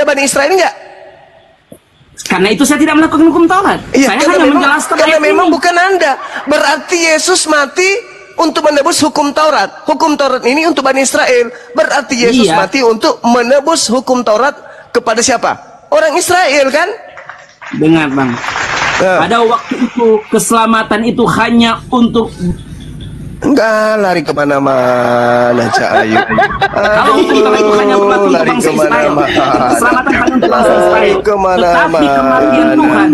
Bani Israel enggak? Karena itu saya tidak melakukan hukum Taurat. Iya, Saya hanya menjelaskan karena ayat memang ini. bukan Anda. Berarti Yesus mati untuk menebus hukum Taurat. Hukum Taurat ini untuk Bani Israel. Berarti Yesus mati untuk menebus hukum Taurat kepada siapa? Orang Israel kan? Dengar Bang. Pada waktu itu keselamatan itu hanya untuk enggak lari kemana-mana Cak Ayu. Kalau hukum Taurat itu hanya berlaku untuk bangsa Israel. Keselamatan hanya untuk bangsa Israel. Tetapi kematian Tuhan.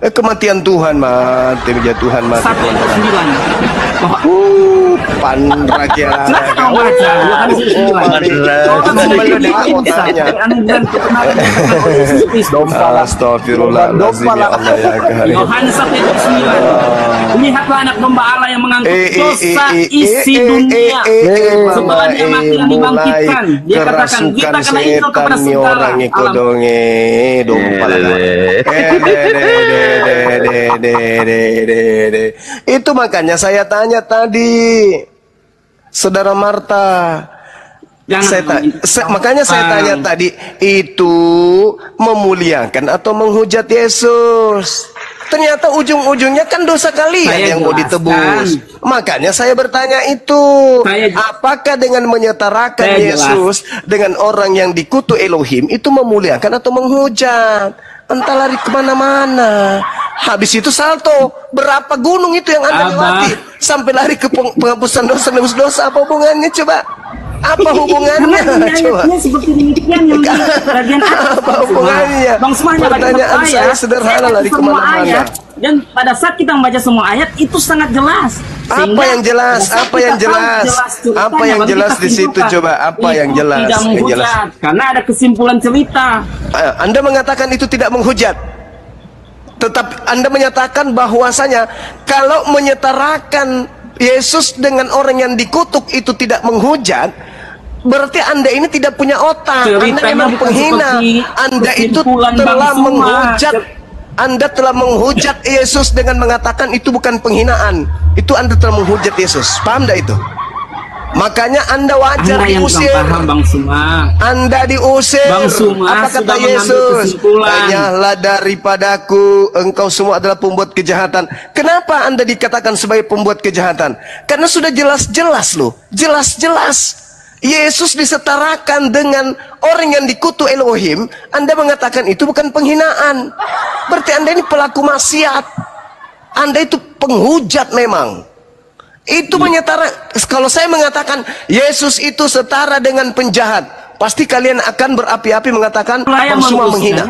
Kematian Tuhan mati menjadi Tuhan mati. 1:9. Pandragia. Kau baca Yohanes 9. Astagfirullahaladzim ya Allah ya kehari. Yohanes 1:9. Lihatlah anak domba Allah yang mengangkut dosa isi dunia. Setelah dia mati dan dibangkitkan, dia katakan kita kena itu kepada segala alam. Itu makanya saya tanya tadi, Saudara Marta. Makanya saya tanya tadi, itu memuliakan atau menghujat Yesus? Ternyata ujung-ujungnya kan dosa kalian yang mau ditebus. Makanya saya bertanya itu, apakah dengan menyetarakan Yesus dengan orang yang dikutuk Elohim itu memuliakan atau menghujat? Entah lari kemana-mana. Habis itu salto. Berapa gunung itu yang Anda lewati sampai lari ke penghapusan dosa, nebus dosa? Apa hubungannya coba? Apa hubungannya? Coba. Seperti demikian yang bagian apa hubungannya? Bang semuanya pertanyaan saya sederhana, lari kemana-mana. Dan pada saat kita membaca semua ayat itu sangat jelas. Apa yang jelas? Apa yang jelas? Apa yang jelas di situ coba? Apa yang jelas? Yang jelas. Karena ada kesimpulan cerita. Anda mengatakan itu tidak menghujat. Tetapi Anda menyatakan bahwasanya kalau menyetarakan Yesus dengan orang yang dikutuk itu tidak menghujat, berarti Anda ini tidak punya otak. Anda memang penghina. Anda itu telah menghujat. Anda telah menghujat Yesus dengan mengatakan itu bukan penghinaan. Itu Anda telah menghujat Yesus. Paham tidak itu? Makanya Anda wajar diusir. Bang Suma. Anda diusir. Bang Suma, apa kata Yesus? Banyaklah daripadaku, engkau semua adalah pembuat kejahatan. Kenapa Anda dikatakan sebagai pembuat kejahatan? Karena sudah jelas-jelas loh. Jelas-jelas Yesus disetarakan dengan orang yang dikutuk Elohim. Anda mengatakan itu bukan penghinaan. Berarti Anda ini pelaku maksiat. Anda itu penghujat memang. Itu menyetara. Kalau saya mengatakan Yesus itu setara dengan penjahat, pasti kalian akan berapi-api mengatakan Bang Suma menghina.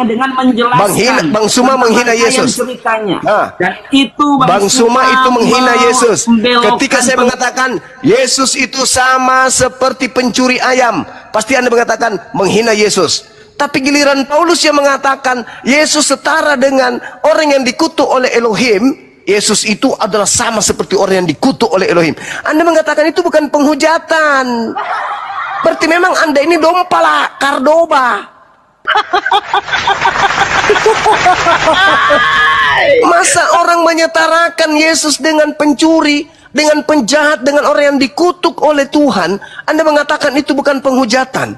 Bang Suma menghina Yesus. Dan itu Bang Suma itu menghina Yesus. Ketika saya mengatakan Yesus itu sama seperti pencuri ayam, pasti Anda mengatakan menghina Yesus. Tapi giliran Paulus yang mengatakan Yesus setara dengan orang yang dikutuk oleh Elohim, Yesus itu adalah sama seperti orang yang dikutuk oleh Elohim, Anda mengatakan itu bukan penghujatan. Berarti memang Anda ini dompa lah, kardoba. Masa orang menyetarakan Yesus dengan pencuri, dengan penjahat, dengan orang yang dikutuk oleh Tuhan, Anda mengatakan itu bukan penghujatan?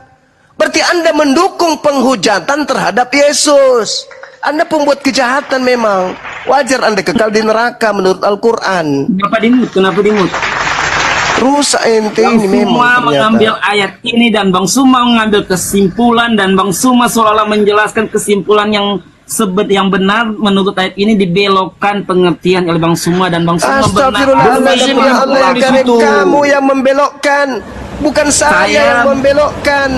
Berarti Anda mendukung penghujatan terhadap Yesus. Anda pembuat kejahatan memang. Wajar Anda kekal di neraka menurut Al-Quran. Kenapa dimut? Kenapa dimut? Rusak ente ini memang. Bang Suma mengambil ayat ini dan Bang Suma mengambil kesimpulan, dan Bang Suma seolah-olah menjelaskan kesimpulan yang benar menurut ayat ini dibelokkan pengertian oleh Bang Suma, dan Bang Suma Astagfirullahaladzim ya Allah, kamu yang membelokkan, bukan saya yang membelokkan.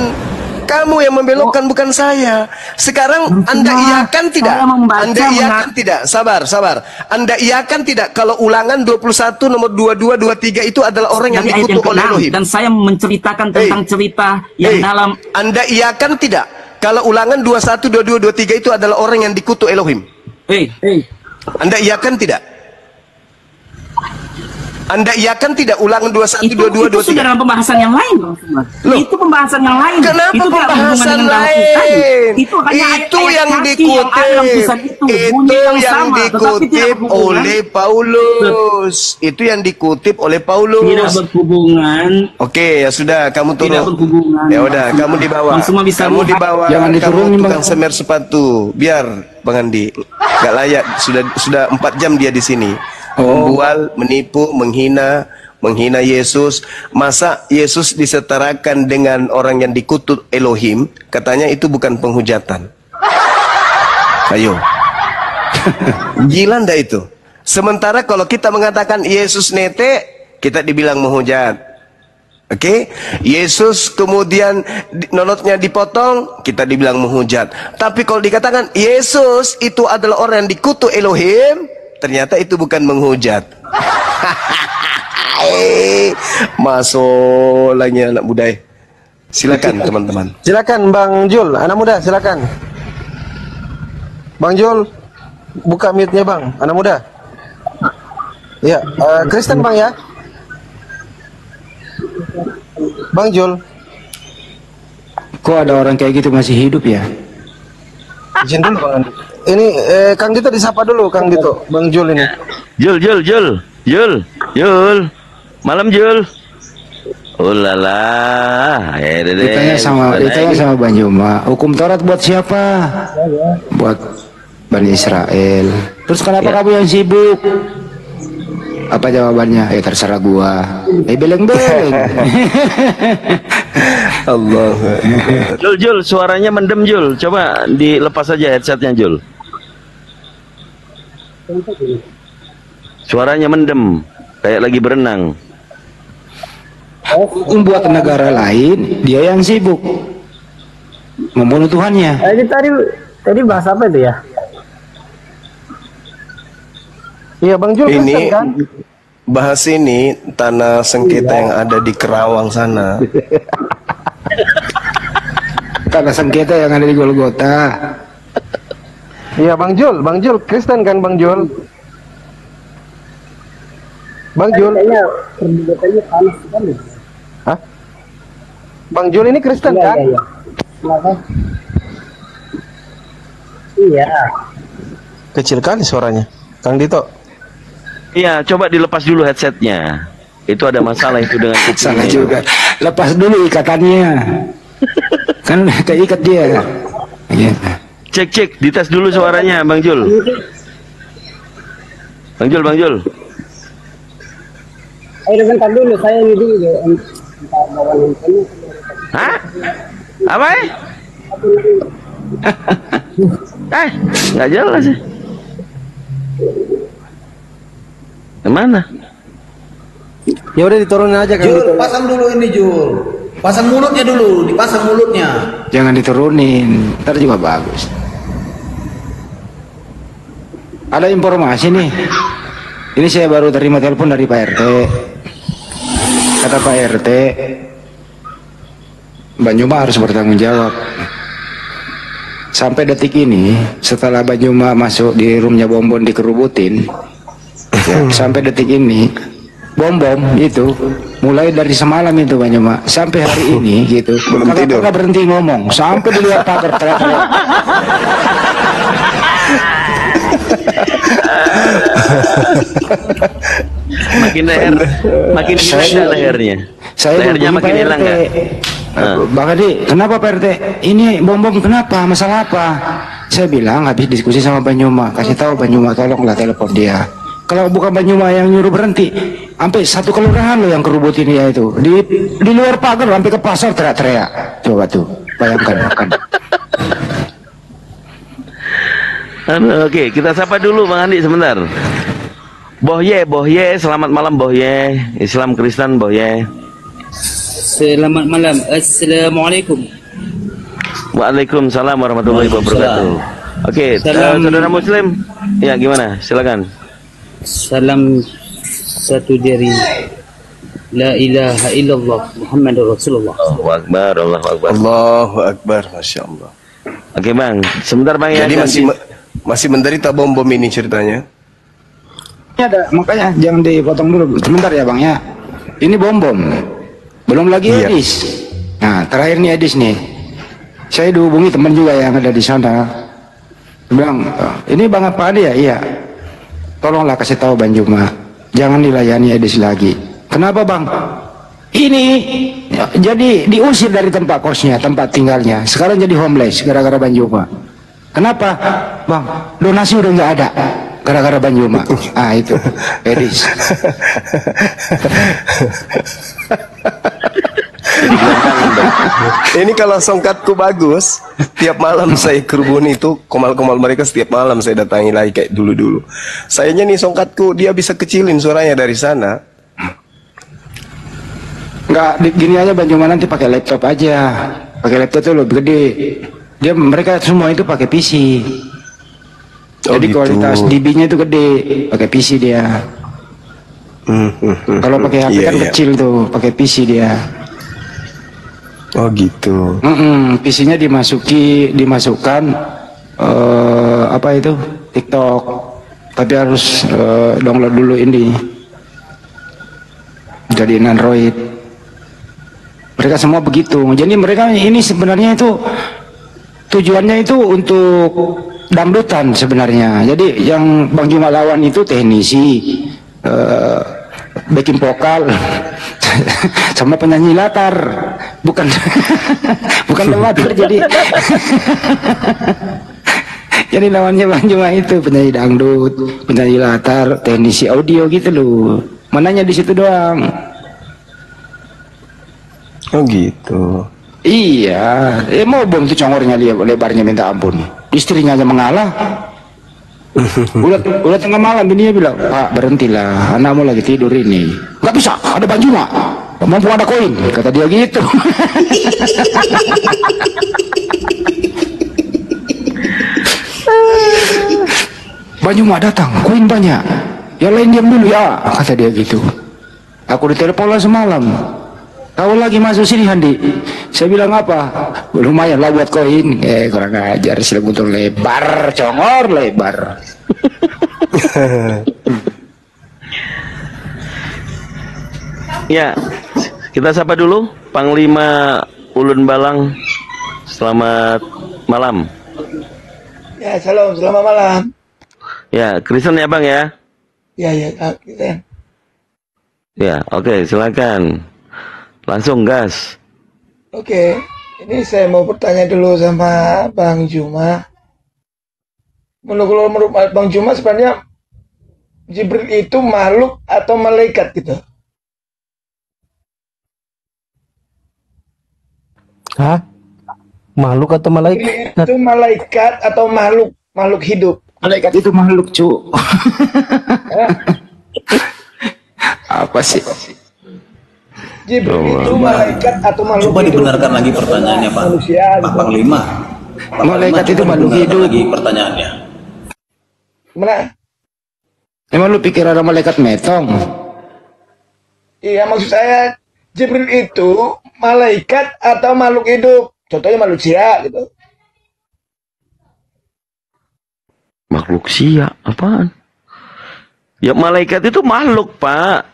Kamu yang membelokkan, bukan saya. Sekarang Anda iakan tidak? Anda iakan tidak? Sabar. Anda iakan tidak kalau Ulangan 21 nomor 22 23 itu adalah orang yang dikutuk oleh Elohim? Dan saya menceritakan tentang cerita yang dalam. Anda iakan tidak kalau Ulangan 21 22 23 itu adalah orang yang dikutuk Elohim? Anda iakan tidak? Anda iakan tidak Ulangan 21 22 23? Itu sudah dalam pembahasan yang lain, Bang Suma. Itu pembahasan yang lain. Kenapa itu pembahasan lain? Itu hanya itu ayat-ayat yang kaki yang ada dalam tulisan itu. Bunyi yang sama, tetapi tidak dikutip berhubungan. oleh Paulus. Itu yang dikutip oleh Paulus. Tidak berhubungan. Oke, ya sudah, kamu turun. Tidak berhubungan. Ya udah, kamu di bawah. Semua bisa Kamu di lihat. bawah. Jangan diturunin, kamu Bang. tukang semer sepatu. Biar Bang Andi. Gak layak. Sudah 4 jam dia di sini. Membual, menipu, menghina Yesus. Masa Yesus disetarakan dengan orang yang dikutuk Elohim? Katanya itu bukan penghujatan. Ayo. Gila ndak itu? Sementara kalau kita mengatakan Yesus nete, kita dibilang menghujat. Oke, Yesus kemudian nonotnya dipotong, kita dibilang menghujat. Tapi kalau dikatakan Yesus itu adalah orang yang dikutuk Elohim, ternyata itu bukan menghujat. Masolahnya anak muda. Silakan teman-teman. Silakan Bang Jul, anak muda silakan. Bang Jul, buka mic-nya Bang, anak muda. Ya, Kristen Bang ya. Bang Jul. Kok ada orang kayak gitu masih hidup ya? Izin dulu Bang Andi. Ini Kang Dito disapa dulu Kang Dito. Bang Jul ini. Jul. Malam Jul. Oh lala. Ditanya sama Bang Juma, hukum Taurat buat siapa? Buat Bani Israel. Terus kenapa kamu yang sibuk? Apa jawabannya? Terserah gua. Beleng-beleng. Allah. Jul, suaranya mendem Jul. Coba dilepas aja headsetnya Jul. Suaranya mendem, kayak lagi berenang. Buat negara lain, dia yang sibuk membunuh Tuhannya. Tadi bahas apa itu ya? Iya Bang Jul Ini Kristen kan? bahas ini tanah sengketa yang ada di Kerawang sana. Tanah sengketa yang ada di Golgota. Iya Bang Jul Kristen kan Bang Jul? Bang Jul. Kayaknya perdebatannya panas sekali. Hah? Bang Jul ini Kristen kan? Iya. Kecil kali suaranya. Kang Dito. Iya, coba dilepas dulu headsetnya. Itu ada masalah itu dengan kupingnya. Salah juga. Lepas dulu ikatannya. Kan keikat dia. Iya. Cek, dites dulu suaranya Bang Jul. Bang Jul. Ayo bentar dulu, saya ini dulu. Hah? Apa ya? Nggak jelas sih. Kemana? Ya udah diturunin aja Kang Dito. Jul, pasang dulu ini Jul. Pasang mulutnya dulu, dipasang mulutnya. Jangan diturunin, ntar juga bagus. Ada informasi nih. Ini saya baru terima telepon dari Pak RT. Kata Pak RT, Banyuma harus bertanggung jawab. Sampai detik ini, setelah Banyuma masuk di roomnya Bombon dikerubutin, sampai detik ini, bom itu mulai dari semalam itu Banyuma sampai hari ini gitu. Kagak berhenti ngomong sampai di luar pagar teriak-teriak. makin hilang lehernya. Lehernya makin hilang nggak? Bang Adi, kenapa Pak RT? Ini bom kenapa? Masalah apa? Saya bilang habis diskusi sama Banyuma, kasih tahu Banyuma tolonglah telepon dia. Kalau bukan Banyuma yang nyuruh berhenti, sampai satu kelurahan loh yang kerubutin dia itu. Di luar pagar sampai ke pasar teriak-teriak. Coba tuh, bayangkan. Oke, kita sapa dulu Bang Andi sebentar. Bohye, selamat malam Bohye. Islam Kristen Bohye. Selamat malam. Assalamualaikum. Waalaikumsalam warahmatullahi wabarakatuh. Oke, saudara Muslim, ya gimana? Silakan. Salam satu dari La ilaha illallah Muhammadur Rasulullah. Allahu Akbar, Allahu Akbar. Allahu Akbar, Masya Allah. Oke Bang, sebentar Bang ya. Jadi masih menderita bom ini ceritanya. Ini ada, makanya jangan dipotong dulu. Sebentar ya Bang ya. Ini bom. Belum lagi Edis. Nah, terakhir nih Edis nih. Saya dihubungi teman juga yang ada di sana. Dia bilang, ini Bang apa ada ya? Iya. Tolonglah kasih tahu Bang Juma, jangan dilayani Edis lagi. Kenapa Bang? Ini jadi diusir dari tempat kosnya, tempat tinggalnya. Sekarang jadi homeless gara-gara Bang Juma. Kenapa Bang? Donasi udah nggak ada gara-gara Bang Juma. Ah itu Edis. Ini kalau songkatku bagus, tiap malam saya kerubun itu komal-komal mereka, setiap malam saya datangi lagi kayak dulu-dulu. Sayangnya nih songkatku dia bisa kecilin suaranya dari sana. Nggak gini aja Bang Juma, nanti pakai laptop aja. Pakai laptop tuh lebih gede. Mereka semua itu pakai PC. Jadi gitu. kualitas DB-nya itu gede, pakai PC dia. Kalau pakai HP kan kecil tuh, pakai PC dia. Oh gitu. PC-nya dimasukkan apa itu TikTok, tapi harus download dulu ini. Jadiin Android. Mereka semua begitu. Jadi mereka ini sebenarnya itu tujuannya itu untuk dangdutan sebenarnya. Jadi yang Bang Juma lawan itu teknisi, backing vokal, sama penyanyi latar, bukan bukan latar. Jadi lawannya Bang Juma itu penyanyi dangdut, penyanyi latar, teknisi audio gitu loh. Mananya di situ doang. Oh gitu. Iya, mau bom tuh congornya lebarnya minta ampun. Istrinya aja mengalah. Udah tengah malam bininya bilang, Pak berhentilah, anakmu lagi tidur ini. Gak bisa, ada Bang Juma, mampu ada koin, kata dia gitu. Bang Juma datang, koin banyak. Yang lain diam dulu ya, kata dia gitu. Aku ditelepon lah semalam. Tahu lagi masuk sini Handi. Saya bilang apa? Lumayan lah buat koin. Kurang ajar, selebutul lebar, congor lebar. Ya, kita sapa dulu Panglima Ulun Balang. Selamat malam. Ya, salam, selamat malam. Ya, Kristen ya Bang ya? Ya, Kristen. Ya, oke, silakan. Langsung gas. Oke, ini saya mau bertanya dulu sama Bang Juma. Menurut Bang Juma sebenarnya Jibril itu makhluk atau malaikat gitu? Hah? Makhluk atau malaikat? Itu malaikat atau makhluk hidup? Malaikat itu makhluk, cu. Apa sih? Jibril itu malaikat atau makhluk Coba hidup? dibenarkan lagi pertanyaannya Pak. Manusia, Pak Panglima. Pak Malaikat Panglima, itu coba makhluk dibenarkan hidup. lagi pertanyaannya. Mana? Emang lu pikir ada malaikat metong? Iya, maksud saya Jibril itu malaikat atau makhluk hidup? Contohnya manusia gitu. Makhluk sia, apaan? Ya malaikat itu makhluk, Pak.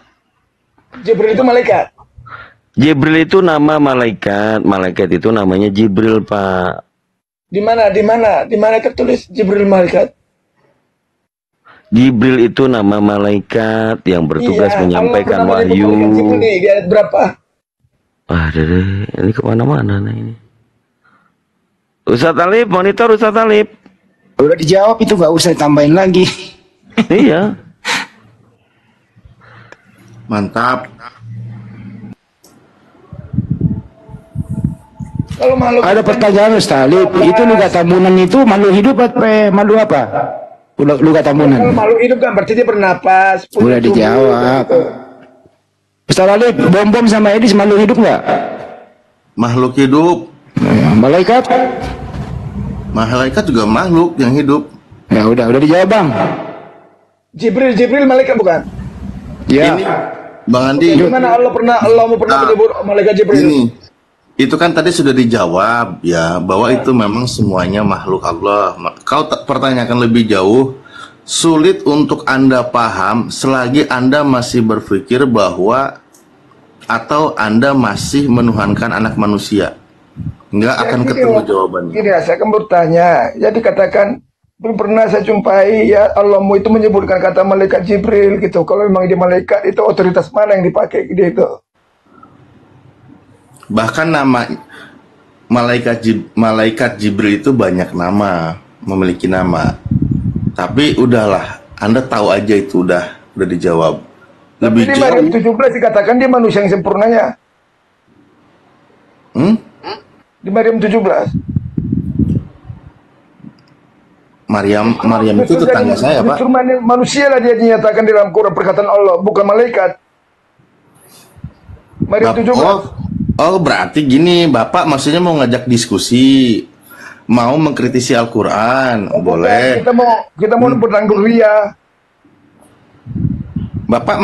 Jibril itu malaikat. Jibril itu nama malaikat. Malaikat itu namanya Jibril, Pak. Di mana tertulis Jibril malaikat? Jibril itu nama malaikat yang bertugas Iya, menyampaikan Allah pernah wahyu. menyebut malaikat Jibril nih, di ayat berapa? Deh, ini kemana-mana nah ini. Ustadz Alif, monitor Ustadz Alif. Udah dijawab itu, nggak usah tambahin lagi. Iya. Mantap. Kalau makhluk Ada pertanyaan Ustaz Alif, itu luga tambunan itu makhluk hidup apa makhluk apa? Luga tambunan. Kalau makhluk hidup kan berarti dia bernapas. Udah dijawab. Ustaz Alif, bom-bom sama Edis makhluk hidup nggak? Makhluk hidup. Malaikat? Malaikat juga makhluk yang hidup. Ya udah dijawab Bang. Jibril malaikat bukan? Ya. Ini Bang Andi. Gimana Allah mau pernah menyebut malaikat Jibril? Ini itu kan tadi sudah dijawab ya bahwa itu memang semuanya makhluk Allah. Kau pertanyakan lebih jauh, sulit untuk Anda paham selagi Anda masih berpikir bahwa atau Anda masih menuhankan anak manusia. nggak akan ketemu jawabannya. Gini ya, saya akan bertanya. Jadi katakan, belum pernah saya jumpai ya Allahmu itu menyebutkan kata malaikat Jibril gitu. Kalau memang dia malaikat, itu otoritas mana yang dipakai dia itu? Bahkan nama malaikat Jibril itu banyak nama, memiliki nama. Tapi udahlah, Anda tahu aja itu udah dijawab. Lebih Tapi di jauh. Maryam 17 dikatakan dia manusia yang sempurnanya. Di Maryam 17. Maryam itu tetangga saya, Pak. Justru manusia lah dia dinyatakan dalam Quran perkataan Allah, bukan malaikat. Maryam 17. Oh, berarti gini, Bapak maksudnya mau ngajak diskusi, mau mengkritisi Al-Quran, boleh. Kita mau bertang dulu ya. Bapak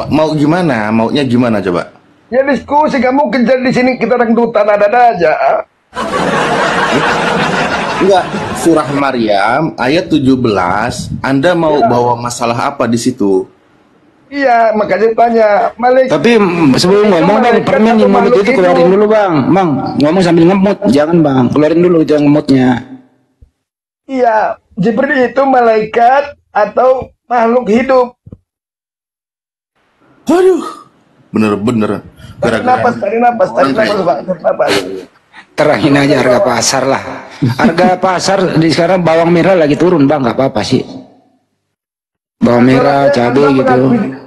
mau gimana? Maunya gimana coba? Ya diskusi, gak mungkin jadi di sini kita dangdutan ada aja. Enggak, surah Maryam ayat 17, Anda mau bawa masalah apa di situ? Iya, makanya tanya malaikat. Tapi sebelum ngomong bang, permen yang mulut itu keluarin dulu bang. Bang, ngomong sambil ngemut, jangan bang, keluarin dulu jangan ngemutnya. Iya, Jibril itu malaikat atau makhluk hidup. Waduh, bener-bener. Tarik napas, Bang. Terangin aja harga pasar lah. Harga pasar di sekarang bawang merah lagi turun bang, nggak apa-apa sih. Bawang merah, cabai gitu.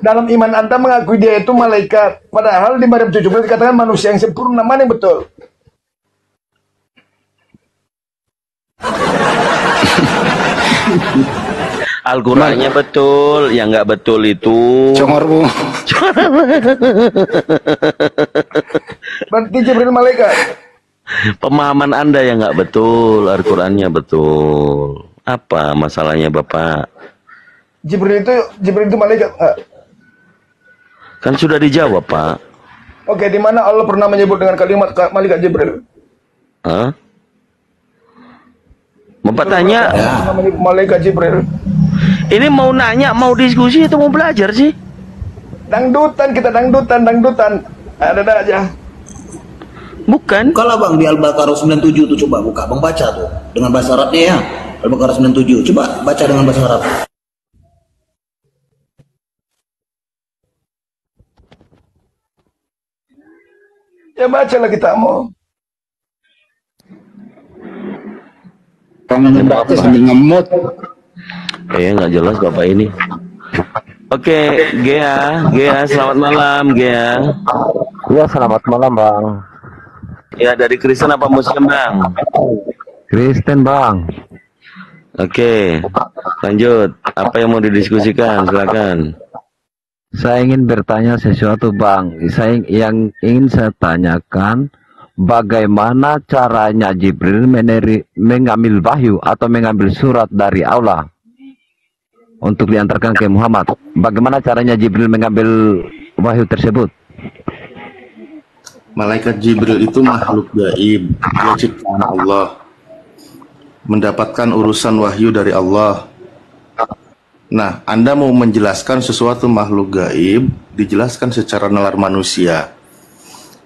Dalam iman Anda mengakui dia itu malaikat. Padahal di Maryam 17 dikatakan manusia yang sempurna. Mana yang betul? Al-Qur'annya betul, yang nggak betul itu Congor bu. Berarti Jibril malaikat. Pemahaman Anda yang nggak betul, Al-Qur'annya betul. Apa masalahnya Bapak? Jibril itu malaikat. Kan sudah dijawab Pak. Oke, di mana Allah pernah menyebut dengan kalimat malaikat Jibril? Hah? Bapak tanya. Malaikat Jibril. Ini mau nanya, mau diskusi atau mau belajar sih? Dangdutan, kita dangdutan. Ada aja. Bukan. Kalau bang di Al-Baqarah 97 tuh coba buka, bang baca tuh dengan bahasa Arabnya ya. Al-Baqarah 97, coba baca dengan bahasa Arab. Ya bacalah kita mau. Pengen baca sambil ngemut. Nggak jelas Bapak ini. Oke, Gea, selamat malam, Gea. Ya, selamat malam, Bang. Ya, dari Kristen apa Muslim, Bang? Kristen, Bang. Oke, lanjut. Apa yang mau didiskusikan? Silakan. Saya ingin bertanya sesuatu, Bang. Yang ingin saya tanyakan, bagaimana caranya Jibril mengambil wahyu atau mengambil surat dari Allah untuk diantarkan ke Muhammad? Bagaimana caranya Jibril mengambil wahyu tersebut? Malaikat Jibril itu makhluk gaib, dia ciptaan Allah, mendapatkan urusan wahyu dari Allah. Nah, Anda mau menjelaskan sesuatu makhluk gaib, dijelaskan secara nalar manusia.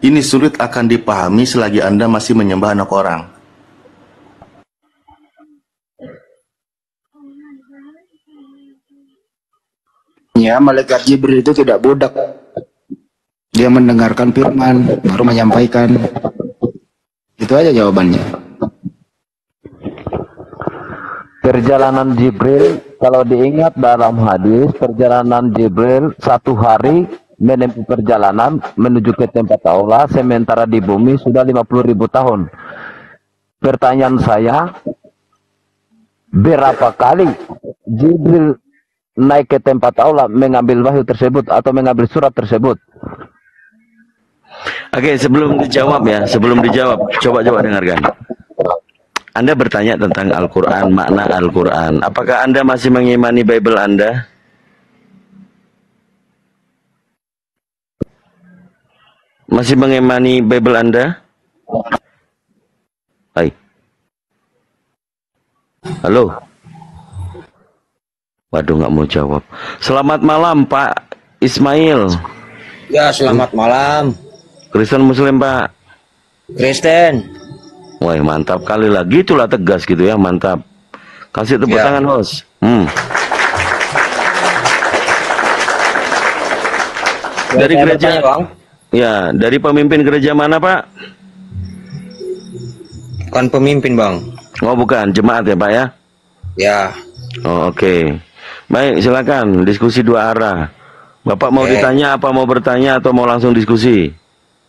Ini sulit akan dipahami selagi Anda masih menyembah anak orang. Ya, malaikat Jibril itu tidak budak. Dia mendengarkan firman, baru menyampaikan. Itu aja jawabannya. Perjalanan Jibril, kalau diingat dalam hadis, perjalanan Jibril 1 hari menempuh perjalanan menuju ke tempat Allah, sementara di bumi sudah 50.000 tahun. Pertanyaan saya, berapa kali Jibril naik ke tempat Allah mengambil wahyu tersebut atau mengambil surat tersebut? Oke, sebelum dijawab, coba dengarkan. Anda bertanya tentang Al-Quran, makna Al-Quran. Apakah Anda masih mengimani Bible Anda? Masih mengimani Bible Anda? Hai. Halo? Waduh, nggak mau jawab. Selamat malam, Pak Ismail. Ya, selamat malam. Kristen Muslim, Pak? Kristen. Wah, mantap kali lah. Gitulah tegas gitu ya, mantap. Kasih tepuk tangan, host. Dari gereja, Bang. Ya, dari pemimpin gereja mana, Pak? Bukan pemimpin, Bang. Oh, bukan, jemaat ya, Pak ya? Ya. Oh, oke. Baik, silakan diskusi dua arah. Bapak mau ditanya apa, mau bertanya atau mau langsung diskusi?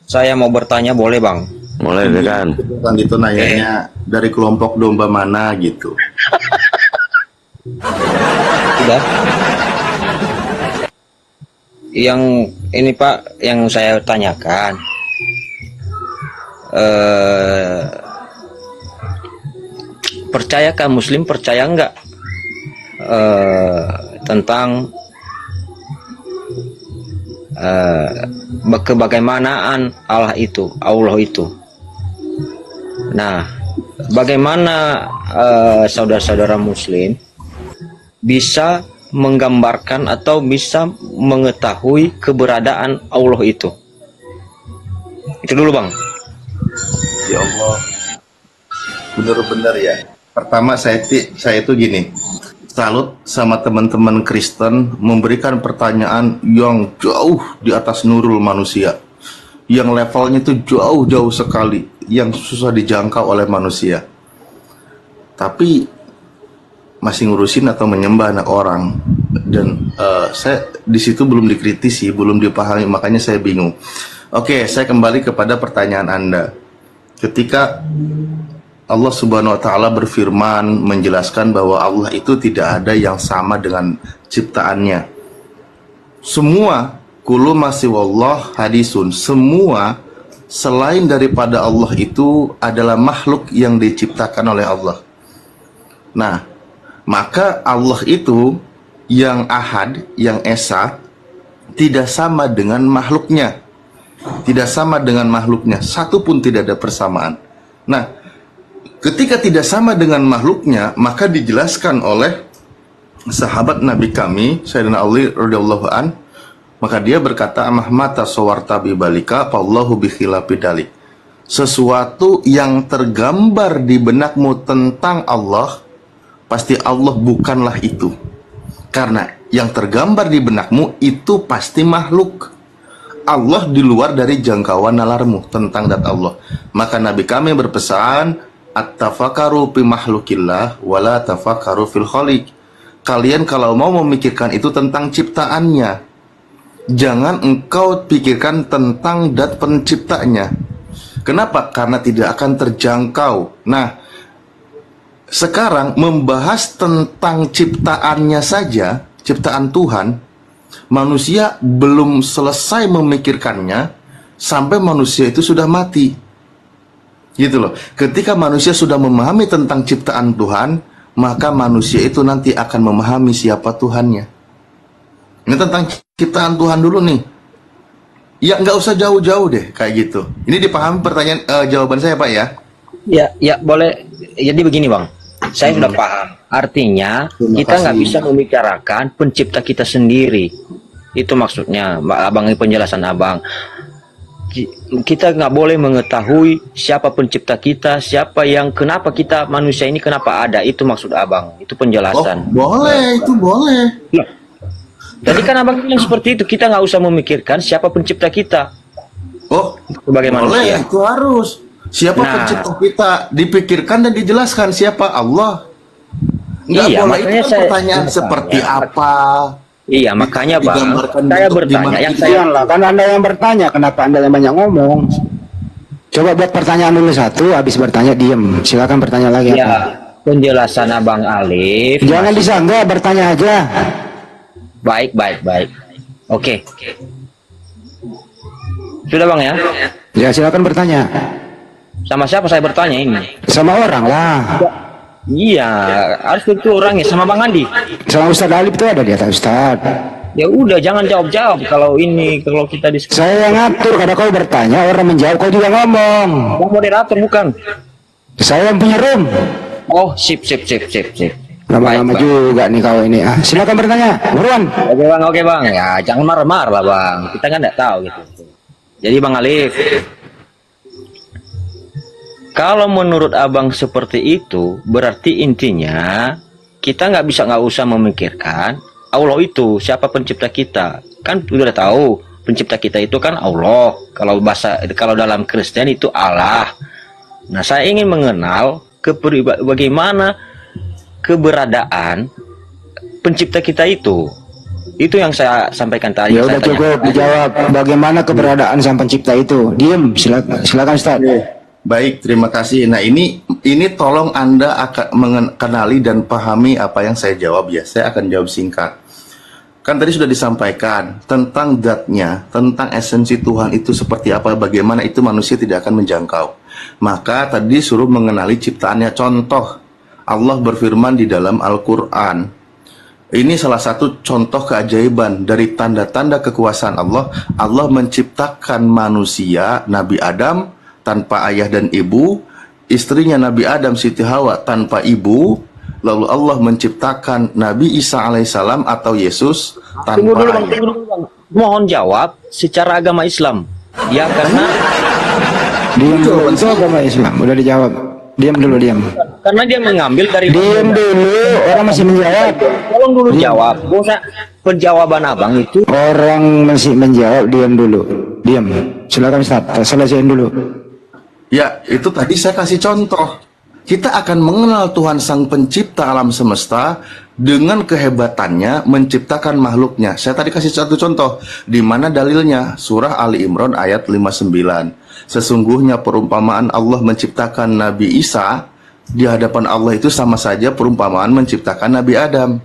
Saya mau bertanya, boleh, Bang? Boleh, kan? Kan itu nanyanya dari kelompok domba mana gitu. Sudah. Yang ini Pak, yang saya tanyakan, percayakah Muslim, percaya enggak tentang kebagaimanaan Allah itu? Nah, bagaimana saudara-saudara Muslim bisa menggambarkan atau bisa mengetahui keberadaan Allah itu? Itu dulu, Bang. Ya Allah, bener-bener ya. Pertama saya itu gini, salut sama teman-teman Kristen memberikan pertanyaan yang jauh di atas nurul manusia, yang levelnya itu jauh-jauh sekali, yang susah dijangkau oleh manusia, tapi masih ngurusin atau menyembah anak orang. Dan saya di situ belum dikritisi, belum dipahami, makanya saya bingung. Oke, saya kembali kepada pertanyaan Anda. Ketika Allah Subhanahu wa Ta'ala berfirman menjelaskan bahwa Allah itu tidak ada yang sama dengan ciptaannya. Semua kullu ma siwallah hadisun, semua selain daripada Allah itu adalah makhluk yang diciptakan oleh Allah. Nah, maka Allah itu yang ahad, yang esa, tidak sama dengan makhluknya. Tidak sama dengan makhluknya, satu pun tidak ada persamaan. Nah, ketika tidak sama dengan makhluknya, maka dijelaskan oleh sahabat Nabi kami, Sayyidina Ali radhiyallahu an, maka dia berkata, "Mahmata sawarta bibalika, fallahu bi khilafi dalik." Sesuatu yang tergambar di benakmu tentang Allah, pasti Allah bukanlah itu. Karena yang tergambar di benakmu itu pasti makhluk. Allah di luar dari jangkauan nalarmu tentang zat Allah. Maka Nabi kami berpesan, at-tafakaru fi mahlukillah wala tafakaru fil khaliq. Kalian kalau mau memikirkan itu tentang ciptaannya, jangan engkau pikirkan tentang zat penciptanya. Kenapa? Karena tidak akan terjangkau. Nah, sekarang membahas tentang ciptaannya saja, ciptaan Tuhan, manusia belum selesai memikirkannya sampai manusia itu sudah mati. Gitu loh. Ketika manusia sudah memahami tentang ciptaan Tuhan, maka manusia itu nanti akan memahami siapa Tuhannya. Ini tentang ciptaan Tuhan dulu nih. Ya nggak usah jauh-jauh deh kayak gitu. Ini dipahami pertanyaan jawaban saya, Pak ya? Ya boleh. Jadi begini, Bang. Saya sudah paham. Artinya kita nggak bisa membicarakan pencipta kita sendiri. Itu maksudnya, Abang, ini penjelasan Abang. Kita nggak boleh mengetahui siapa pencipta kita, siapa yang, kenapa kita manusia ini kenapa ada. Itu maksud Abang. Itu penjelasan. Oh, boleh, itu boleh. Nah, tadi kan Abang bilang seperti itu. Kita nggak usah memikirkan siapa pencipta kita. Oh, sebagai manusia. Itu harus. Siapa pencipta kita dipikirkan dan dijelaskan siapa Allah. Nggak iya, boleh makanya itu pertanyaan seperti apa. Iya, makanya Bang, saya bertanya. Yang saya lah, kan Anda yang bertanya, kenapa Anda yang banyak ngomong? Coba buat pertanyaan dulu satu, habis bertanya diem. Silakan bertanya lagi. Ya, penjelasan Abang Alif. Jangan disanggah, bertanya aja. Baik. Oke. Sudah Bang ya? Ya, silakan bertanya. Sama siapa saya bertanya ini? Sama orang lah. Iya, harus itu orangnya, sama Bang Andi. Sama Ustadz Alif itu ada di atas Ustadz. Ya udah, jangan jawab kalau kita diskusi. Saya yang ngatur, karena kau bertanya, orang menjawab, kau juga ngomong. Bang moderator bukan? Saya yang punya room. Oh, sip. Lama-lama juga nih kau ini. Silakan bertanya, buruan. Oke bang. Ya jangan marah-marah lah bang. Kita kan nggak tahu gitu. Jadi Bang Alif, Kalau menurut abang seperti itu, berarti intinya kita nggak usah memikirkan Allah itu siapa pencipta kita. Kan udah tahu pencipta kita itu kan Allah. Kalau dalam Kristen itu Allah. Nah, saya ingin mengenal bagaimana keberadaan pencipta kita itu. Itu yang saya sampaikan tadi. Ya udah cukup dijawab. Bagaimana keberadaan sang pencipta itu? Diam, silakan Ustaz. Baik, terima kasih. Nah, ini tolong Anda akan mengenali dan pahami apa yang saya jawab ya. Saya akan jawab singkat. Kan tadi sudah disampaikan tentang zatnya, tentang esensi Tuhan itu seperti apa, bagaimana itu manusia tidak akan menjangkau. Maka tadi suruh mengenali ciptaannya. Contoh, Allah berfirman di dalam Al-Quran. Ini salah satu contoh keajaiban dari tanda-tanda kekuasaan Allah. Allah menciptakan manusia, Nabi Adam, tanpa ayah dan ibu, istrinya Nabi Adam Siti Hawa tanpa ibu, lalu Allah menciptakan Nabi Isa alaihissalam atau Yesus tanpa ayah. Tunggu dulu, Bang. Mohon jawab secara agama Islam. Ya, karena diam dulu, itu agama Islam. Udah dijawab. Diam dulu, diam. Karena dia mengambil dari diam dulu, orang masih menjawab. Tolong dulu jawab. Bosa penjawaban abang itu. Orang masih menjawab, diam dulu. Diam. Silakan Ustaz, selesaiin dulu. Ya, itu tadi saya kasih contoh. Kita akan mengenal Tuhan Sang Pencipta alam semesta dengan kehebatannya menciptakan makhluknya. Saya tadi kasih satu contoh, di mana dalilnya surah Ali Imran ayat 59. Sesungguhnya perumpamaan Allah menciptakan Nabi Isa di hadapan Allah itu sama saja perumpamaan menciptakan Nabi Adam.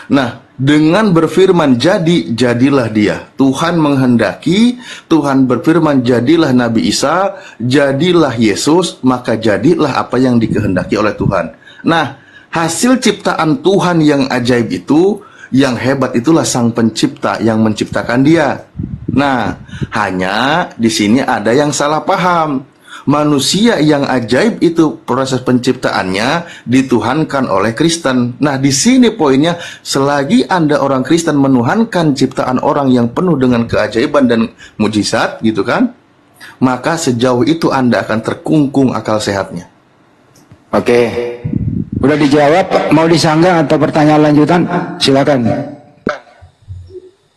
Nah, dengan berfirman jadilah dia. Tuhan menghendaki, Tuhan berfirman jadilah Nabi Isa, jadilah Yesus, maka jadilah apa yang dikehendaki oleh Tuhan. Nah, hasil ciptaan Tuhan yang ajaib itu, yang hebat itulah Sang Pencipta yang menciptakan dia. Nah, hanya di sini ada yang salah paham. Manusia yang ajaib itu proses penciptaannya dituhankan oleh Kristen. Nah, di sini poinnya, selagi Anda orang Kristen menuhankan ciptaan orang yang penuh dengan keajaiban dan mujizat, gitu kan? Maka sejauh itu Anda akan terkungkung akal sehatnya. Oke. Udah dijawab, mau disanggah atau pertanyaan lanjutan? Silakan.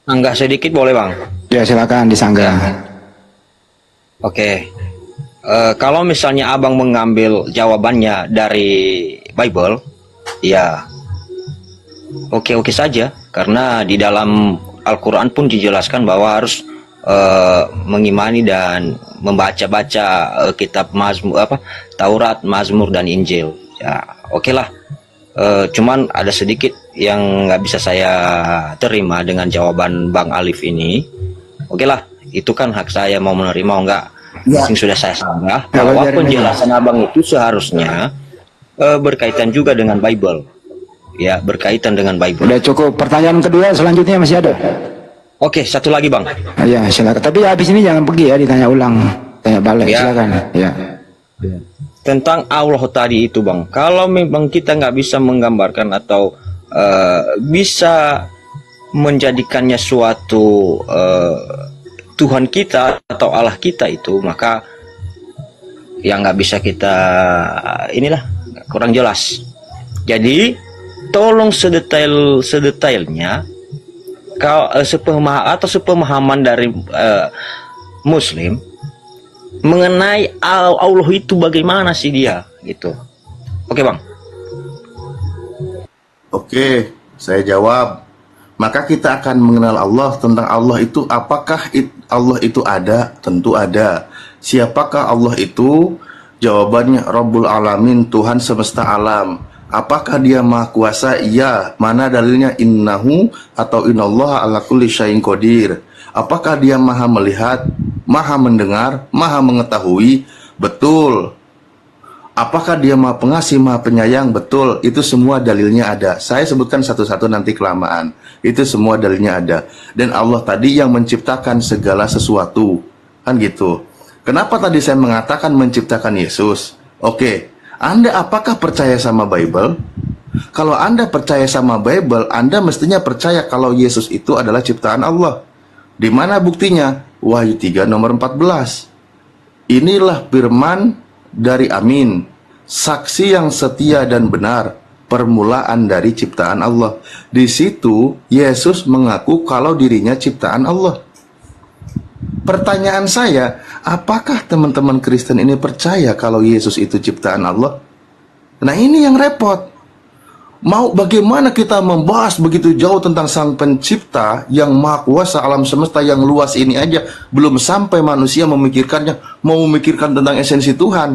Sanggah sedikit boleh, Bang? Ya, silakan disanggah. Oke. Kalau misalnya abang mengambil jawabannya dari Bible, ya oke saja, karena di dalam Al-Quran pun dijelaskan bahwa harus mengimani dan membaca-baca kitab Taurat, Mazmur dan Injil. Ya, oke lah. Cuman ada sedikit yang nggak bisa saya terima dengan jawaban Bang Alif ini. Oke lah, itu kan hak saya mau menerima mau enggak. Yang sudah saya sanggah bahwa penjelasan abang itu seharusnya berkaitan juga dengan Bible. Ya, berkaitan dengan Bible. Udah cukup. Pertanyaan kedua selanjutnya masih ada. Oke, satu lagi, Bang. Ya, silakan. Tapi habis ini jangan pergi ya, ditanya ulang. Tanya balik, ya. Silakan. Ya. Tentang Allah tadi itu, Bang. Kalau memang kita nggak bisa menggambarkan atau bisa menjadikannya suatu Tuhan kita atau Allah kita itu, maka yang nggak bisa kita inilah kurang jelas. Jadi tolong sedetailnya sepemahaman dari Muslim mengenai Allah itu bagaimana sih dia gitu. Oke, Bang. Oke, saya jawab. Maka kita akan mengenal Allah. Tentang Allah itu, apakah Allah itu ada? Tentu ada. Siapakah Allah itu? Jawabannya Rabbul Alamin, Tuhan semesta alam. Apakah dia maha kuasa? Iya. Mana dalilnya? Innahu atau innallaha ala kulli syai'in qadir. Apakah dia maha melihat, maha mendengar, maha mengetahui? Betul. Apakah dia maha pengasih, maha penyayang? Betul. Itu semua dalilnya ada. Saya sebutkan satu-satu nanti kelamaan. Itu semua dalilnya ada. Dan Allah tadi yang menciptakan segala sesuatu. Kan gitu. Kenapa tadi saya mengatakan menciptakan Yesus? Oke. Anda apakah percaya sama Bible? Kalau Anda percaya sama Bible, Anda mestinya percaya kalau Yesus itu adalah ciptaan Allah. Di mana buktinya? Wahyu 3 nomor 14. Inilah firman dari Amin, saksi yang setia dan benar, permulaan dari ciptaan Allah. Di situ Yesus mengaku kalau dirinya ciptaan Allah. Pertanyaan saya, apakah teman-teman Kristen ini percaya kalau Yesus itu ciptaan Allah? Nah, ini yang repot. Mau bagaimana kita membahas begitu jauh tentang Sang Pencipta yang Maha Kuasa alam semesta yang luas ini aja, belum sampai manusia memikirkannya, mau memikirkan tentang esensi Tuhan.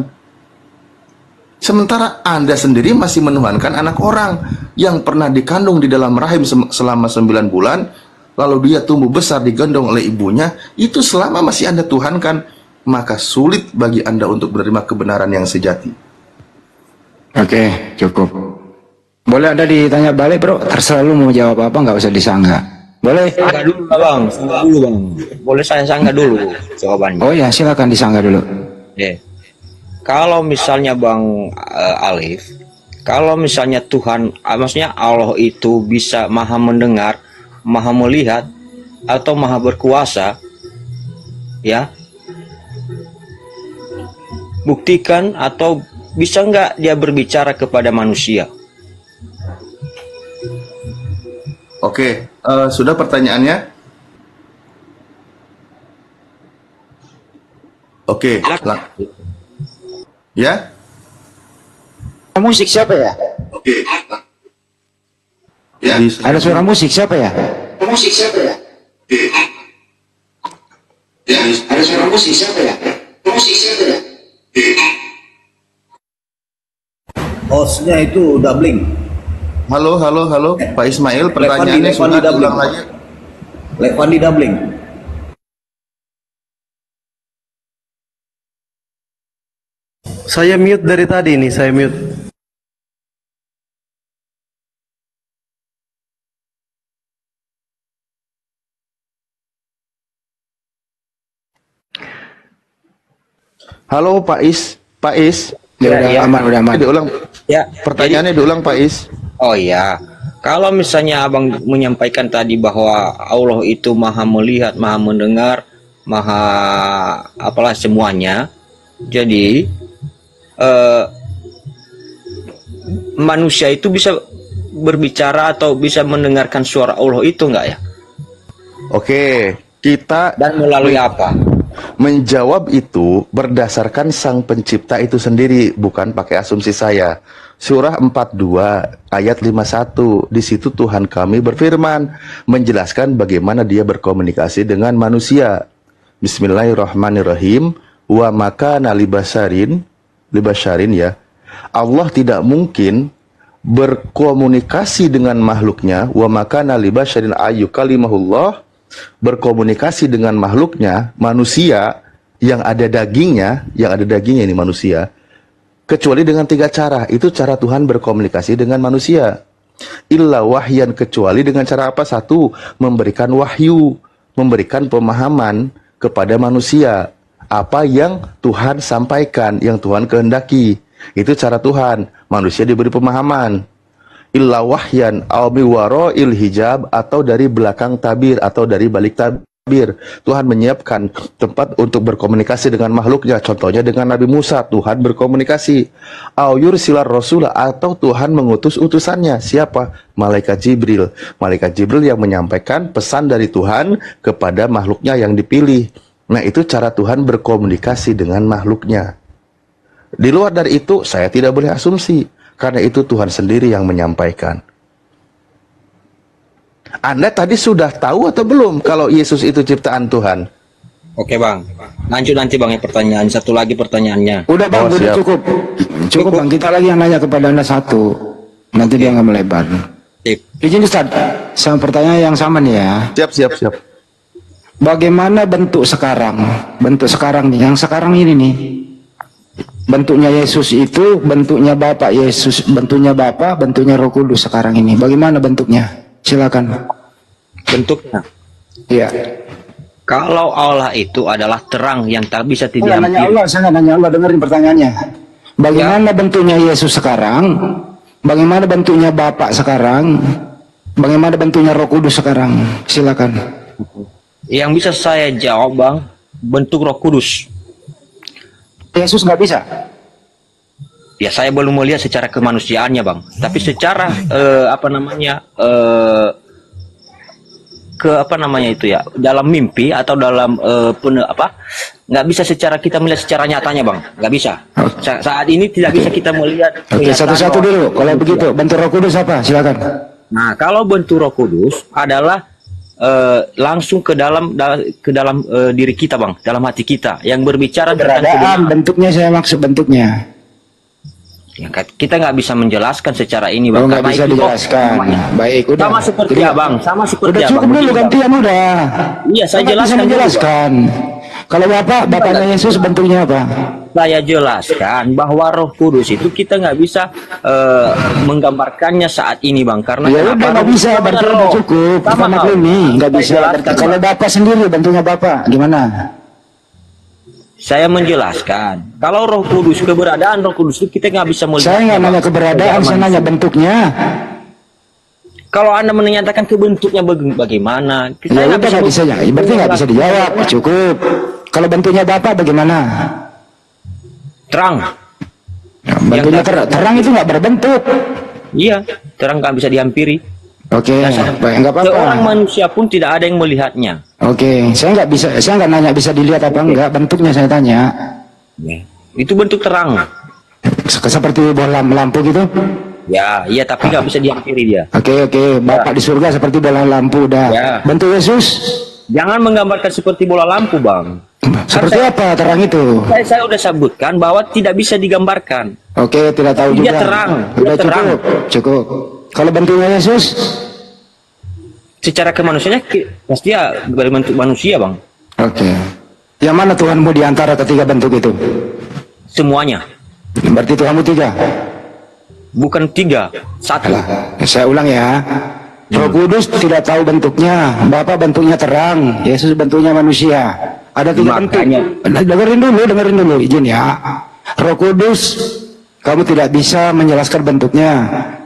Sementara Anda sendiri masih menuhankan anak orang yang pernah dikandung di dalam rahim selama 9 bulan, lalu dia tumbuh besar digendong oleh ibunya. Itu selama masih Anda tuhankan, maka sulit bagi Anda untuk menerima kebenaran yang sejati. Oke, cukup. Boleh Anda ditanya balik, bro? Terserah lu mau jawab apa, nggak usah disanggah. Boleh? Sanggah dulu, Bang. Sanggah dulu, Bang. Boleh saya sanggah dulu jawabannya? Oh ya, silakan disanggah dulu. Kalau misalnya Bang Alif, kalau misalnya Tuhan, maksudnya Allah itu bisa maha mendengar, maha melihat, atau maha berkuasa, ya, buktikan atau bisa nggak dia berbicara kepada manusia? Oke, sudah pertanyaannya? Oke, ya? Musik siapa ya? Oke. Ya. Ada suara musik siapa ya? Musik siapa ya? Ya. Ada suara musik siapa ya? Musik siapa ya? Hostnya itu doubling. Halo, Pak Ismail, pertanyaannya sudah diulang lagi. Levandi doubling. Saya mute dari tadi nih, saya mute. Halo Pak Is. Udah aman. Diulang. Ya. Pertanyaannya diulang Pak Is. Oh ya, kalau misalnya Abang menyampaikan tadi bahwa Allah itu maha melihat, maha mendengar, maha apalah semuanya. Jadi manusia itu bisa berbicara atau bisa mendengarkan suara Allah itu enggak ya? Oke, kita dan melalui apa? Menjawab itu berdasarkan Sang Pencipta itu sendiri, bukan pakai asumsi saya. Surah 42 ayat 51, di situ Tuhan kami berfirman menjelaskan bagaimana dia berkomunikasi dengan manusia. Bismillahirrahmanirrahim. Wa makana libasharin ya. Allah tidak mungkin berkomunikasi dengan makhluknya. Wa makana libasharin ayu kalimahullah, berkomunikasi dengan makhluknya, manusia yang ada dagingnya ini manusia, kecuali dengan 3 cara. Itu cara Tuhan berkomunikasi dengan manusia. Illa wahyan, kecuali dengan cara apa? 1, memberikan wahyu, memberikan pemahaman kepada manusia. Apa yang Tuhan sampaikan, yang Tuhan kehendaki. Itu cara Tuhan. Manusia diberi pemahaman. Illa wahyan aw miwara'il hijab, atau dari belakang tabir atau dari balik tabir. Tuhan menyiapkan tempat untuk berkomunikasi dengan makhluknya. Contohnya dengan Nabi Musa, Tuhan berkomunikasi. Aw yursilar rasulah, atau Tuhan mengutus utusannya. Siapa? Malaikat Jibril. Malaikat Jibril yang menyampaikan pesan dari Tuhan kepada makhluknya yang dipilih. Nah, itu cara Tuhan berkomunikasi dengan makhluknya. Di luar dari itu, saya tidak boleh asumsi. Karena itu Tuhan sendiri yang menyampaikan. Anda tadi sudah tahu atau belum kalau Yesus itu ciptaan Tuhan? Oke Bang, lanjut nanti Bang ya pertanyaan. Satu lagi pertanyaannya. Udah Bang, udah cukup. Cukup Bang, kita lagi yang nanya kepada Anda satu. Nanti dia nggak melebar. Izin Ustaz, sama pertanyaan yang sama nih ya. Siap. Bagaimana bentuk sekarang? Bentuk sekarang nih, yang sekarang ini nih. Bentuknya Yesus itu, bentuknya Bapak Yesus, bentuknya Bapak, bentuknya Roh Kudus sekarang ini. Bagaimana bentuknya? Silakan. Bentuknya? Iya. Kalau Allah itu adalah terang yang tak bisa Saya nanya Allah, dengerin pertanyaannya. Bagaimana bentuknya Yesus sekarang? Bagaimana bentuknya Bapak sekarang? Bagaimana bentuknya Roh Kudus sekarang? Silakan. Yang bisa saya jawab Bang, bentuk Roh Kudus. Yesus nggak bisa? Ya saya belum melihat secara kemanusiaannya bang, tapi secara itu ya, dalam mimpi atau dalam nggak bisa secara kita melihat secara nyatanya bang, nggak bisa. Saat ini tidak bisa kita melihat. Oke, satu-satu dulu. Kalau begitu, bentuk Roh Kudus apa? Silakan. Nah, kalau bentuk Roh Kudus adalah langsung ke dalam diri kita bang, dalam hati kita, yang berbicara keberadaan. Bentuknya saya maksud bentuknya. Ya, kita nggak bisa menjelaskan secara ini bang. Nggak bisa dijelaskan. Baik, udah. Sama seperti abang, sama seperti udah cukup dulu gantian udah. Iya, saya jelaskan. Bisa menjelaskan. Kalau bapaknya Yesus bentuknya apa? Saya jelaskan bahwa Roh Kudus itu kita nggak bisa menggambarkannya saat ini bang, karena ya udah nggak bisa, berarti udah cukup. Sama ini nggak bisa. Kalau bapak sendiri bentuknya bapak gimana? Saya menjelaskan kalau Roh Kudus, keberadaan Roh Kudus itu kita nggak bisa melihat. Saya nggak nanya keberadaan, saya nanya bentuknya. Kalau Anda menyatakan ke bentuknya bagaimana? Ya udah nggak bisa ya, berarti nggak bisa dijawab. Cukup. Kalau bentuknya bapak bagaimana? Terang. Nah, bentuknya terang itu nggak berbentuk. Iya, terang nggak bisa dihampiri. Oke, nggak apa-apa. Seorang manusia pun tidak ada yang melihatnya. Oke, saya nggak nanya bisa dilihat apa enggak, bentuknya saya tanya. Itu bentuk terang. Seperti bola lampu gitu? Ya, iya, tapi nggak bisa dihampiri dia. Oke, Bapak di surga seperti bola lampu dah. Ya. Bentuk Yesus? Jangan menggambarkan seperti bola lampu, bang. Seperti apa terang itu? Saya udah sebutkan bahwa tidak bisa digambarkan. Oke, tidak tahu juga. Dia terang. Udah terang. Cukup. Kalau bentuknya Yesus? Secara kemanusiaannya pasti ya berbentuk manusia, bang. Oke. Yang mana Tuhanmu di antara ketiga bentuk itu? Semuanya. Berarti Tuhanmu tiga? Bukan tiga, satu. Saya ulang ya. Roh Kudus tidak tahu bentuknya. Bapa bentuknya terang, Yesus bentuknya manusia. Ada tiga bentuk. Dengerin dulu, izin ya. Roh Kudus, kamu tidak bisa menjelaskan bentuknya.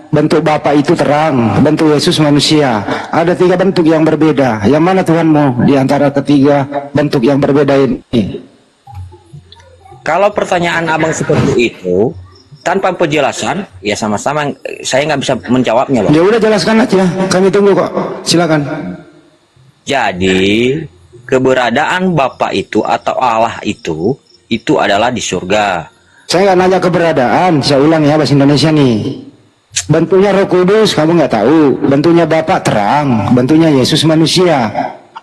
Bentuk Bapa itu terang, bentuk Yesus manusia. Ada tiga bentuk yang berbeda. Yang mana Tuhanmu di antara ketiga bentuk yang berbeda ini? Kalau pertanyaan abang seperti itu, tanpa penjelasan, ya sama-sama saya nggak bisa menjawabnya, bang. Ya udah jelaskan aja, kami tunggu kok. Silakan. Jadi keberadaan Bapa itu atau Allah itu adalah di surga. Saya nggak nanya keberadaan, saya ulang ya bahasa Indonesia nih. Bentuknya Roh Kudus kamu nggak tahu, bentuknya Bapa terang, bentuknya Yesus manusia.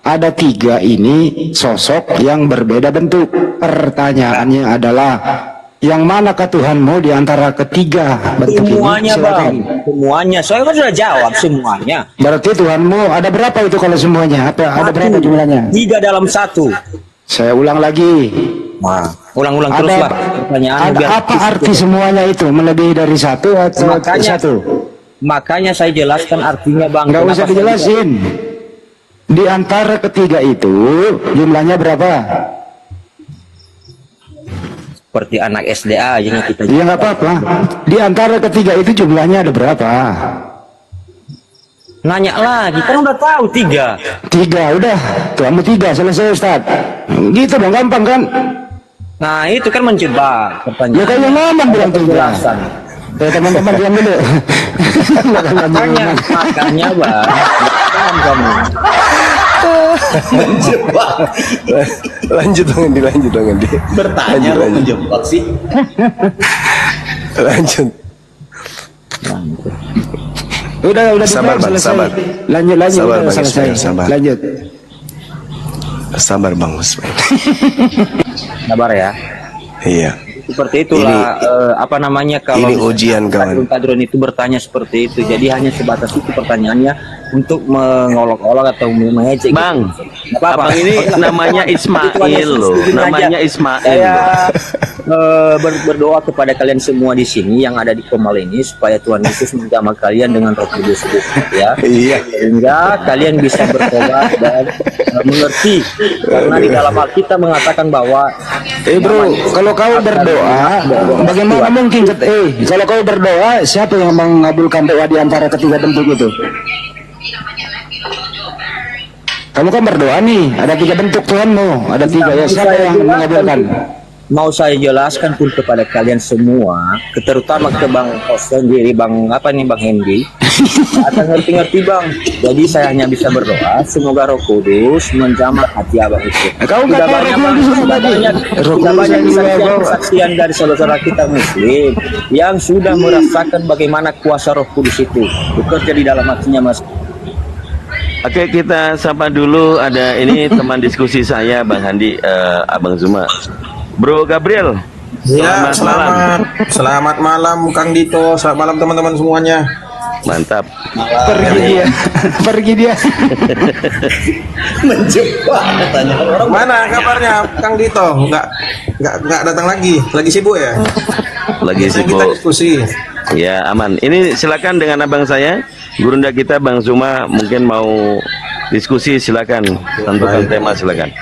Ada tiga ini sosok yang berbeda bentuk. Pertanyaannya adalah, yang manakah Tuhanmu di antara ketiga bentuk semuanya, ini? Bang. Semuanya. Saya kan sudah jawab semuanya. Berarti Tuhanmu ada berapa itu kalau semuanya? Ada berapa jumlahnya? 3 dalam 1. Saya ulang lagi. Nah, ulang-ulang terus lah pertanyaan. Ada apa arti semuanya itu? Melebihi dari satu atau satu? Makanya saya jelaskan artinya, bang. Nggak usah dijelasin. Di antara ketiga itu jumlahnya berapa? Seperti anak SDA aja kita. Iya nggak apa-apa. Di antara ketiga itu jumlahnya ada berapa? Nanya lagi, kan udah tahu 3. 3, udah. Kamu 3, selesai Ustaz. Gitu dong, gampang kan? Nah itu kan menjebak pertanyaan. Ya kayak Maman bilang penjelasan. Teman-teman diam dulu. Makanya bang, paham kamu. Menjebak. Lanjut dong Andi. Bertanya lo menjebak sih. Lanjut. Udah sabar bang, sabar. Lanjut sabar, udah bang, selesai. sabar. Lanjut. Sabar bang Usman. Sabar ya. Iya. Seperti itulah kalau ini ujian kawan. Kadron itu bertanya seperti itu. Jadi hanya sebatas itu pertanyaannya untuk mengolok-olok atau mengejek. Bang, apa ini namanya Ismail loh. Namanya Ismail. Saya berdoa kepada kalian semua di sini yang ada di Komal ini supaya Tuhan Yesus menjamah kalian dengan Roh Kudus, ya. Iya. Sehingga kalian bisa bertobat dan mengerti. Karena di dalam Alkitab mengatakan bahwa bro, kalau kau berdoa, bagaimana mungkin kalau kau berdoa, siapa yang mengabulkan doa di antara ketiga bentuk itu? Kamu kan berdoa nih, ada 3 bentuk Tuhanmu, ada 3 ya, siapa yang mengabulkan? mau saya jelaskan pun kepada kalian semua, terutama ke Bang sendiri, Bang Hendy, akan ngerti-ngerti Bang. Jadi saya hanya bisa berdoa, semoga Roh Kudus menjamah hati abang itu. Sudah banyak Bang, sudah banyak kesaksian dari saudara kita Muslim yang sudah merasakan bagaimana kuasa Roh Kudus itu bekerja di dalam hatinya Mas. Oke, kita sapa dulu, ada ini teman diskusi saya Bang Handi, Abang Zuma. Bro Gabriel. Ya, selamat malam Kang Dito, selamat malam teman-teman semuanya. Mantap. Pergi dia. Menjebak katanya orang. Mana kabarnya Kang Dito? Enggak datang lagi sibuk ya? Lagi sibuk. Kita diskusi. Ya, aman. Ini silakan dengan abang saya, gurunda kita Bang Zuma, mungkin mau diskusi, silakan. Tentukan tema, silakan.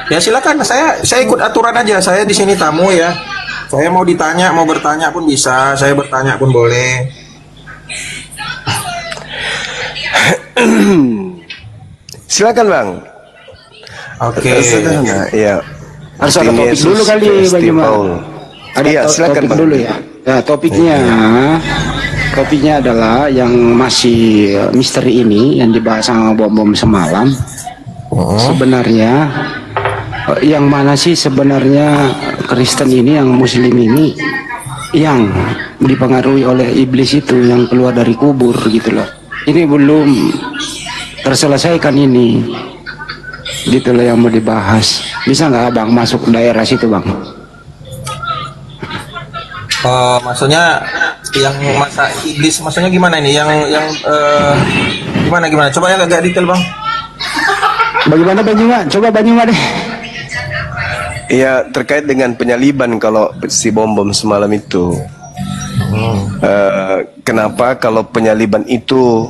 Ya silakan, saya ikut aturan aja. Saya di sini tamu ya. Saya mau ditanya, mau bertanya pun bisa. Saya bertanya pun boleh. Silakan Bang. Oke. Sederhana, ya. Harus ada topik dulu kali bagaimana? Iya, silakan topik Bang. dulu ya. Nah, topiknya adalah yang masih misteri ini yang dibahas sama bom semalam. Sebenarnya yang mana sih sebenarnya Kristen ini, yang Muslim ini yang dipengaruhi oleh iblis itu, yang keluar dari kubur gitu loh. Ini belum terselesaikan ini, gitu loh yang mau dibahas. Bisa nggak Bang masuk daerah situ Bang? Maksudnya yang masa iblis, maksudnya gimana ini? Gimana? Coba ya agak detail Bang. Bagaimana Banyuma? Coba Banyuma deh. Ya, terkait dengan penyaliban kalau si bom semalam itu. Kenapa kalau penyaliban itu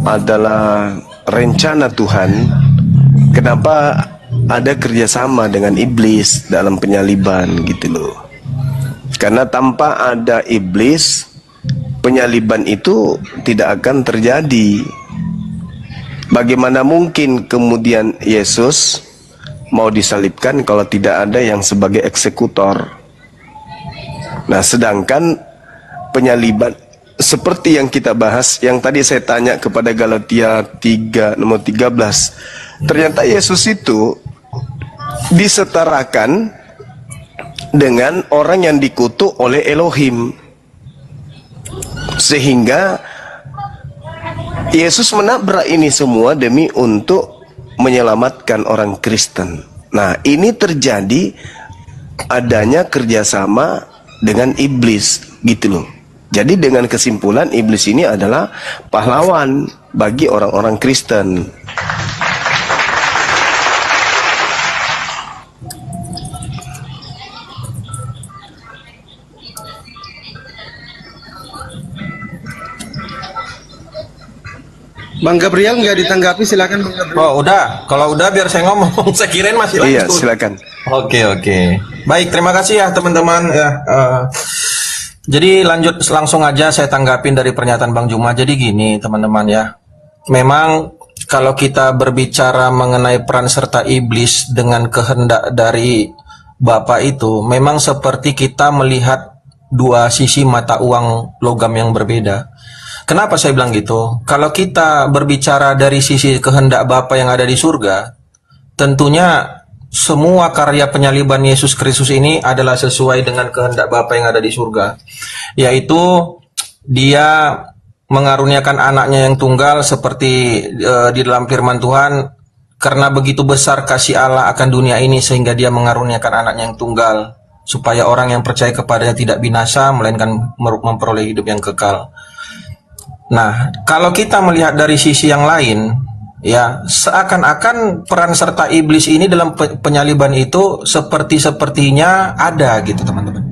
adalah rencana Tuhan, kenapa ada kerjasama dengan iblis dalam penyaliban gitu loh? Karena tanpa ada iblis, penyaliban itu tidak akan terjadi. Bagaimana mungkin kemudian Yesus mau disalibkan kalau tidak ada yang sebagai eksekutor? Nah, sedangkan penyaliban seperti yang kita bahas, yang tadi saya tanya kepada Galatia 3 nomor 13, ternyata Yesus itu disetarakan dengan orang yang dikutuk oleh Elohim, sehingga Yesus menabrak ini semua demi untuk menyelamatkan orang Kristen. Nah, ini terjadi adanya kerjasama dengan iblis gitu loh. Jadi dengan kesimpulan, iblis ini adalah pahlawan bagi orang-orang Kristen. Bang Gabriel nggak ditanggapi, silakan Bang Gabriel. Oh udah, kalau udah biar saya ngomong. Saya kirain masih lanjut. Iya, silakan. Oke. Baik, terima kasih ya teman-teman. Jadi langsung aja saya tanggapin dari pernyataan Bang Juma. Jadi gini teman-teman ya, memang kalau kita berbicara mengenai peran serta iblis dengan kehendak dari Bapa itu, memang seperti kita melihat dua sisi mata uang logam yang berbeda. Kenapa saya bilang gitu? Kalau kita berbicara dari sisi kehendak Bapa yang ada di surga, tentunya semua karya penyaliban Yesus Kristus ini adalah sesuai dengan kehendak Bapa yang ada di surga, yaitu Dia mengaruniakan anaknya yang tunggal seperti di dalam firman Tuhan, karena begitu besar kasih Allah akan dunia ini sehingga Dia mengaruniakan anaknya yang tunggal supaya orang yang percaya kepadanya tidak binasa melainkan memperoleh hidup yang kekal. Nah, kalau kita melihat dari sisi yang lain, ya seakan-akan peran serta iblis ini dalam penyaliban itu sepertinya ada gitu teman-teman.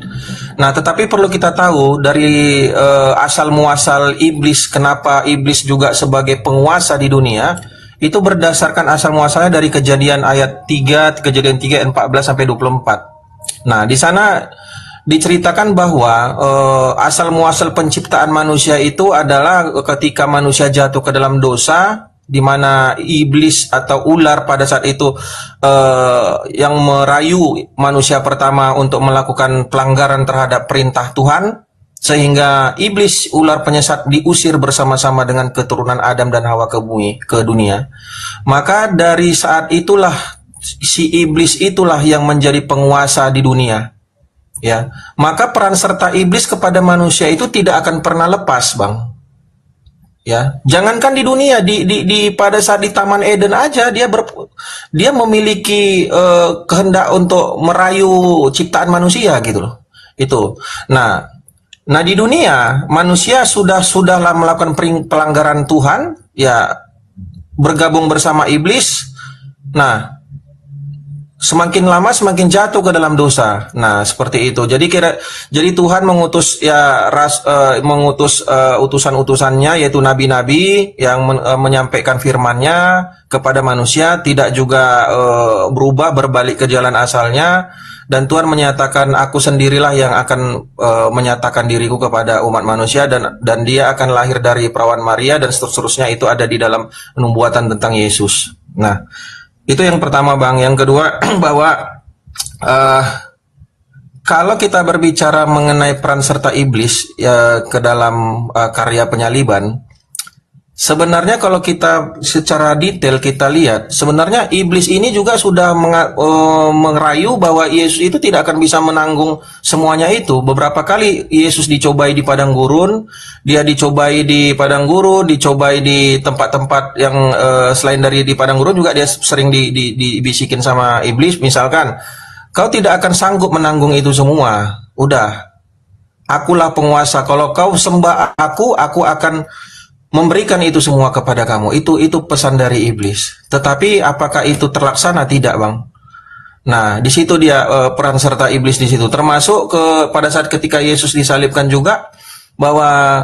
Nah, tetapi perlu kita tahu dari asal muasal iblis, kenapa iblis juga sebagai penguasa di dunia, itu berdasarkan asal muasalnya dari Kejadian ayat 3, Kejadian 3 14 sampai 24. Nah, di sana diceritakan bahwa asal muasal penciptaan manusia itu adalah ketika manusia jatuh ke dalam dosa, di mana iblis atau ular pada saat itu yang merayu manusia pertama untuk melakukan pelanggaran terhadap perintah Tuhan, sehingga iblis ular penyesat diusir bersama-sama dengan keturunan Adam dan Hawa ke bumi, ke dunia. Maka dari saat itulah si iblis itulah yang menjadi penguasa di dunia. Ya, maka peran serta iblis kepada manusia itu tidak akan pernah lepas, Bang. Ya, jangankan di dunia, di pada saat di Taman Eden aja dia memiliki kehendak untuk merayu ciptaan manusia gitu loh. Itu. Nah di dunia manusia sudahlah melakukan pelanggaran Tuhan, ya bergabung bersama iblis. Nah, semakin lama semakin jatuh ke dalam dosa. Nah, seperti itu. Jadi Tuhan mengutus utusan-utusannya, yaitu nabi-nabi yang menyampaikan firman-Nya kepada manusia, tidak juga berubah berbalik ke jalan asalnya. Dan Tuhan menyatakan, aku sendirilah yang akan menyatakan diriku kepada umat manusia, dan dia akan lahir dari perawan Maria, dan seterusnya itu ada di dalam nubuatan tentang Yesus. Nah, itu yang pertama, Bang. Yang kedua, bahwa kalau kita berbicara mengenai peran serta iblis ke dalam karya penyaliban, sebenarnya kalau kita secara detail kita lihat, sebenarnya iblis ini juga sudah merayu bahwa Yesus itu tidak akan bisa menanggung semuanya itu. Beberapa kali Yesus dicobai di padang gurun, dia dicobai di padang gurun, dicobai di tempat-tempat yang selain dari di padang gurun juga dia sering dibisikin sama iblis, misalkan, kau tidak akan sanggup menanggung itu semua. Udah, akulah penguasa. Kalau kau sembah aku akan memberikan itu semua kepada kamu. Itu pesan dari iblis. Tetapi apakah itu terlaksana? Tidak, Bang. Nah, di situ dia peran serta iblis di situ. Termasuk pada saat ketika Yesus disalibkan juga, bahwa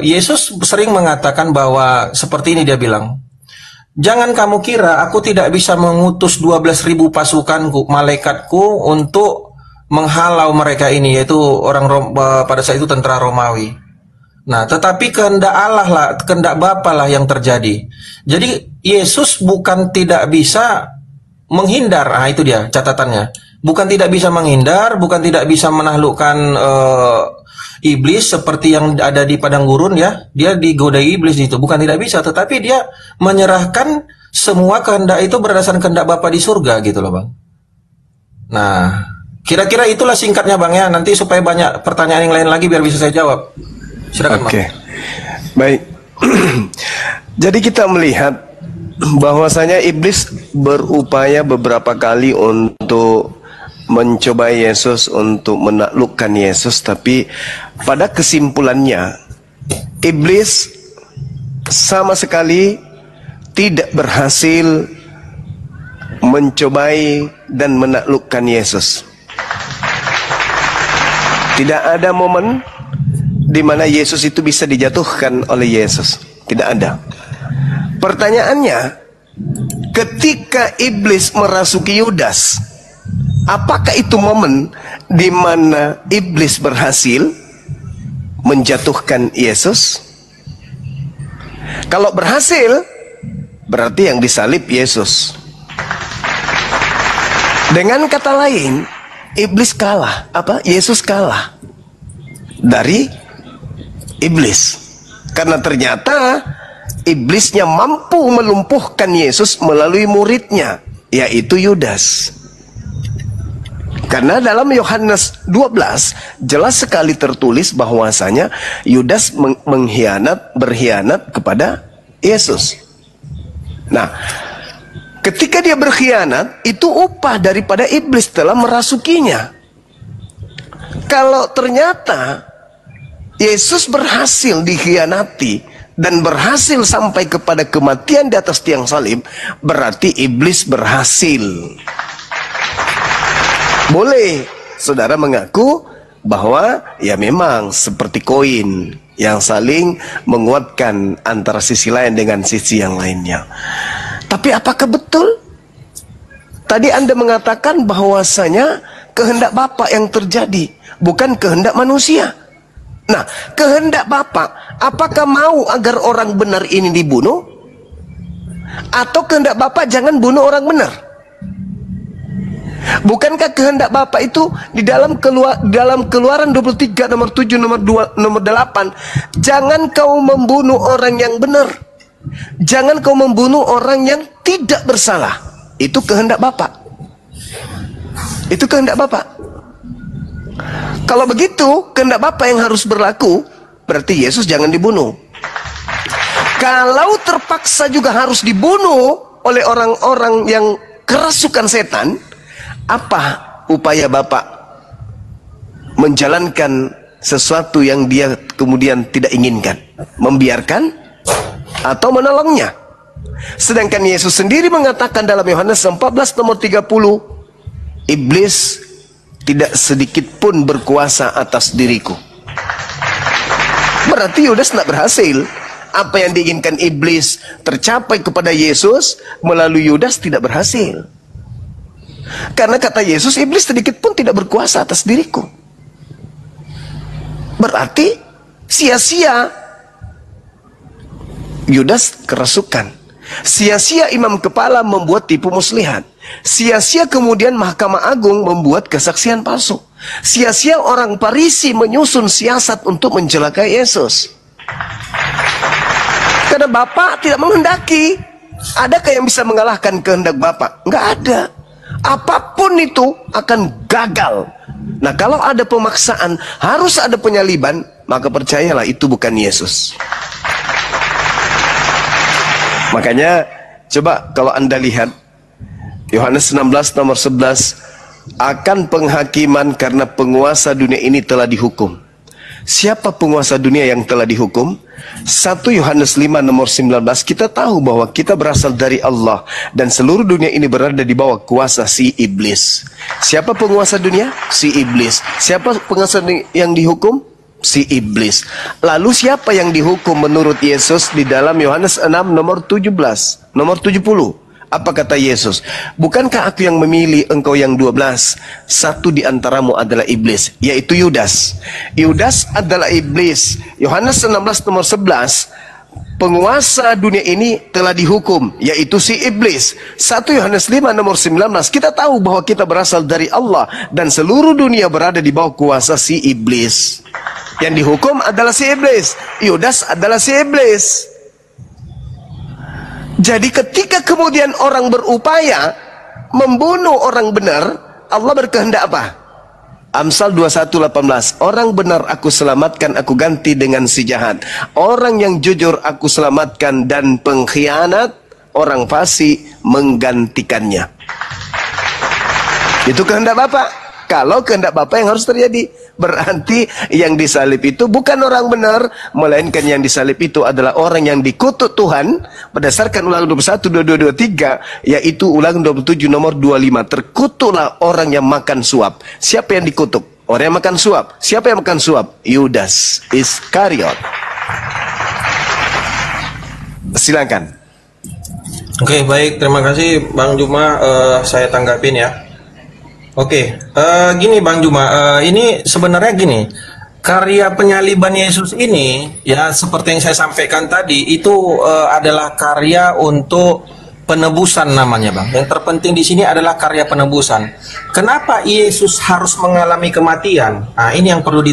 Yesus sering mengatakan bahwa seperti ini, dia bilang, jangan kamu kira aku tidak bisa mengutus 12.000 pasukanku, malaikatku, untuk menghalau mereka ini, yaitu pada saat itu tentara Romawi. Nah, tetapi kehendak Allah lah, kehendak Bapa lah yang terjadi. Jadi Yesus bukan tidak bisa menghindar. Nah, itu dia catatannya. Bukan tidak bisa menghindar, bukan tidak bisa menaklukkan iblis seperti yang ada di padang gurun, ya. Dia digodai iblis itu, bukan tidak bisa, tetapi dia menyerahkan semua kehendak itu berdasarkan kehendak Bapa di surga gitu loh, Bang. Nah, kira-kira itulah singkatnya, Bang, ya. Nanti supaya banyak pertanyaan yang lain lagi biar bisa saya jawab. Silakan, Oke. Baik. Jadi kita melihat bahwasanya iblis berupaya beberapa kali untuk mencoba Yesus, untuk menaklukkan Yesus, tapi pada kesimpulannya iblis sama sekali tidak berhasil mencobai dan menaklukkan Yesus. Tidak ada momen di mana Yesus itu bisa dijatuhkan oleh Yesus. Tidak ada. Pertanyaannya, ketika iblis merasuki Yudas, apakah itu momen di mana iblis berhasil menjatuhkan Yesus? Kalau berhasil, berarti yang disalib Yesus. Dengan kata lain, iblis kalah. Yesus kalah dari iblis, karena ternyata iblisnya mampu melumpuhkan Yesus melalui muridnya, yaitu Yudas. Karena dalam Yohanes 12 jelas sekali tertulis bahwasanya Yudas berkhianat kepada Yesus. Nah, ketika dia berkhianat, itu upah daripada iblis telah merasukinya. Kalau ternyata Yesus berhasil dikhianati dan berhasil sampai kepada kematian di atas tiang salib, berarti iblis berhasil. Boleh saudara mengaku bahwa ya memang seperti koin yang saling menguatkan antara sisi lain dengan sisi yang lainnya. Tapi apakah betul? Tadi Anda mengatakan bahwasanya kehendak Bapa yang terjadi, bukan kehendak manusia. Nah, kehendak Bapa, apakah mau agar orang benar ini dibunuh? Atau kehendak Bapa jangan bunuh orang benar? Bukankah kehendak Bapa itu di dalam Keluaran 23 nomor 7 nomor 2 nomor 8, jangan kau membunuh orang yang benar, jangan kau membunuh orang yang tidak bersalah. Itu kehendak Bapa. Itu kehendak Bapa. Kalau begitu kehendak Bapa yang harus berlaku, berarti Yesus jangan dibunuh. Kalau terpaksa juga harus dibunuh oleh orang-orang yang kerasukan setan, apa upaya Bapak menjalankan sesuatu yang dia kemudian tidak inginkan? Membiarkan atau menolongnya? Sedangkan Yesus sendiri mengatakan dalam Yohanes 14 nomor 30, iblis tidak sedikit pun berkuasa atas diriku. Berarti Yudas tidak berhasil. Apa yang diinginkan iblis tercapai kepada Yesus melalui Yudas tidak berhasil. Karena kata Yesus, iblis sedikit pun tidak berkuasa atas diriku. Berarti sia-sia Yudas kerasukan, sia-sia imam kepala membuat tipu muslihat, sia-sia kemudian Mahkamah Agung membuat kesaksian palsu, sia-sia orang Farisi menyusun siasat untuk mencelakai Yesus. Karena Bapa tidak menghendaki. Adakah yang bisa mengalahkan kehendak Bapa? Enggak ada. Apapun itu akan gagal. Nah, kalau ada pemaksaan, harus ada penyaliban, maka percayalah itu bukan Yesus. Makanya coba kalau Anda lihat Yohanes 16 nomor 11, akan penghakiman karena penguasa dunia ini telah dihukum. Siapa penguasa dunia yang telah dihukum? 1 Yohanes 5 nomor 19, kita tahu bahwa kita berasal dari Allah dan seluruh dunia ini berada di bawah kuasa si iblis. Siapa penguasa dunia? Si iblis. Siapa penguasa yang dihukum? Si iblis. Lalu siapa yang dihukum menurut Yesus di dalam Yohanes 6 nomor 17, nomor 70? Apa kata Yesus? Bukankah aku yang memilih, engkau yang 12? Satu di antaramu adalah iblis, yaitu Yudas. Yudas adalah iblis. Yohanes 16 nomor 11, penguasa dunia ini telah dihukum, yaitu si iblis. 1 Yohanes 5 nomor 19, kita tahu bahwa kita berasal dari Allah dan seluruh dunia berada di bawah kuasa si iblis. Yang dihukum adalah si iblis. Yudas adalah si iblis. Jadi ketika kemudian orang berupaya membunuh orang benar, Allah berkehendak apa? Amsal 21:18, orang benar aku selamatkan, aku ganti dengan si jahat. Orang yang jujur aku selamatkan, dan pengkhianat, orang fasik menggantikannya. Itu kehendak Bapak. Kalau kehendak Bapa yang harus terjadi, berarti yang disalib itu bukan orang benar, melainkan yang disalib itu adalah orang yang dikutuk Tuhan berdasarkan Ulangan 21, 22, 23, yaitu Ulangan 27 nomor 25. Terkutuklah orang yang makan suap. Siapa yang dikutuk? Orang yang makan suap. Siapa yang makan suap? Yudas Iskariot. Silakan. Oke, baik, terima kasih Bang Juma, saya tanggapin ya. Oke, gini Bang Juma, ini sebenarnya gini, karya penyaliban Yesus ini, ya seperti yang saya sampaikan tadi, itu adalah karya untuk penebusan namanya Bang. Yang terpenting di sini adalah karya penebusan. Kenapa Yesus harus mengalami kematian? Nah, ini yang perlu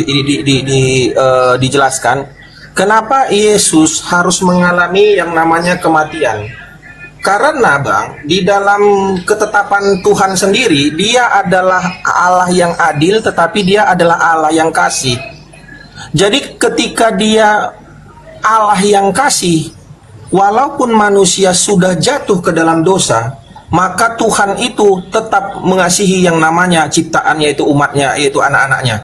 dijelaskan. Kenapa Yesus harus mengalami yang namanya kematian? Karena Bang, di dalam ketetapan Tuhan sendiri, dia adalah Allah yang adil, tetapi dia adalah Allah yang kasih. Jadi ketika dia Allah yang kasih, walaupun manusia sudah jatuh ke dalam dosa, maka Tuhan itu tetap mengasihi yang namanya ciptaan, yaitu umatnya, yaitu anak-anaknya.